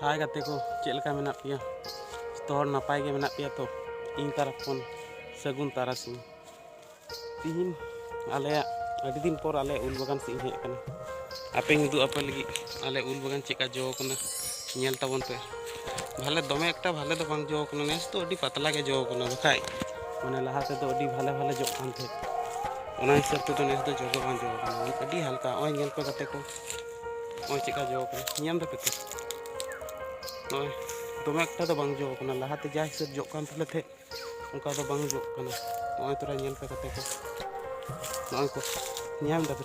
हाय गाते को चेलका मेना पिया तो नपाय गे मेना पिया तो इन तरफ खन सगुन तारासिंह तीन आले अड़ी दिन पर आले उल बागान से हेज कना आपे उदू आपे लगी आले उल बागान चेका जो कना नेल ताबन पे भाले दमे एकटा भाले तो बांग जो कना नेस तो अड़ी पतला के जो कना बखाय माने लहा ते तो अड़ी भाले भाले जो कान थे ओना हिसाब ते तो नेस तो जो बांग जो कना अड़ी हल्का ओय नेल पे गाते को ओय चेका जो कना नियम दे पे नॉय दमे एकटा तो बांग जो कना लहाते जा हिसाब जो कान थले थे उनका तो बांग जो कना नॉय तोरा नेल पे गाते को नॉय को नियम दा पे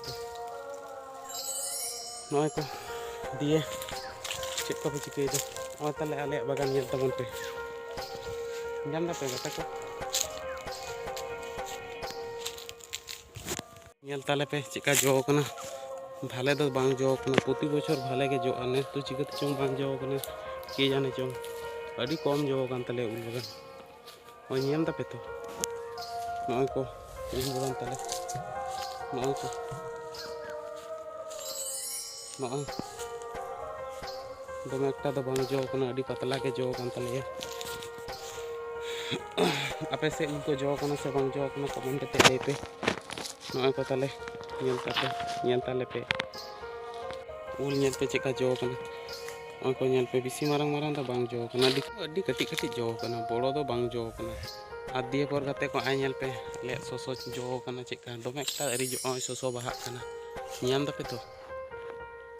नॉय को दिए चेक को पे चिके दो नॉय तले आले बागान नेल तबन पे नियम दा पे गाते को नेल ताले पे चेका जो कना भाले तो बांग जो कना प्रति बछर भाले के जो आने तो चिकते चों बांग जो कना के जाने चों अड़ी कम जो कान तले उल बागान ओय नियम दा पे तो नॉय को उल बागान तले नॉय को नॉय दमे एकटा तो बांग जो कना अड़ी पतला के जो कान तले आपे से उनको जो कना से बांग जो कना कमेंट ते ले पे नॉय को तले नेल ताले पे उल नेल पे चेका जो कना ओय को नेल पे बिसी मारंग मारंग तो बांग जो कना अड़ी कटी कटी जो कना बड़ो तो बांग जो कना आ दिए पर गाते को आय नेल पे ले सोसो जो कना चेका दमे एकटा अरी जो ओय सोसो बाहा कना नियम दपे तो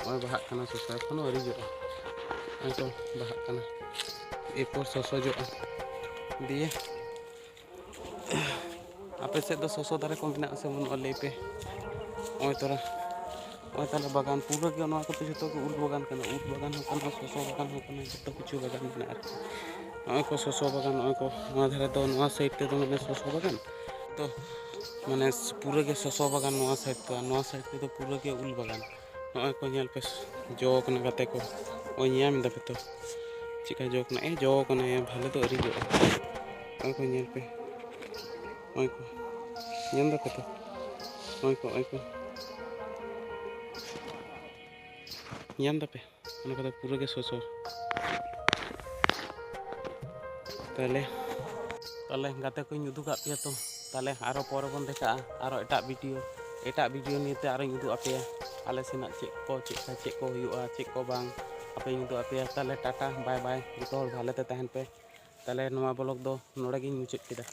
ओय बाहा कना सोसो एखोनो अरी जो ओय तो बाहा कना एरपर सोसो जो दिए आपे से दो सोसो दारे को मेना से मन ले पे ओय तोरा ओय ताले बागान पूरा के नवा को जतो को उल बागान कना सोसो बागान हो कना जतो किछु बागान मेना ओय को सोसो बागान ओय को नवा धारे तो नवा साइड ते तो माने सोसो बागान तो माने पूरा के सोसो बागान नवा साइड ते तो पूरा के उल बागान ओय को नेल पे जो कना गाते को ओय नियम दा पे तो चिका जो कना ए जो कना भाले तो अरी जो ओय को नेल पे ओय को नियम दा पे तो ओय को नियम दा पे ओना को पूरा के सोसो ताले गाते को उदू का पे तो ताले आरो पर बन देखा आरो एटा वीडियो निते आरो उदू आपे आले सेना चेक को हुआ चेक को बांग आपे उदू आपे ताले टाटा बाय बाय जतो भाले ते तहन पे ताले नवा ब्लॉग दो नोडे गिन मुचाद केदा।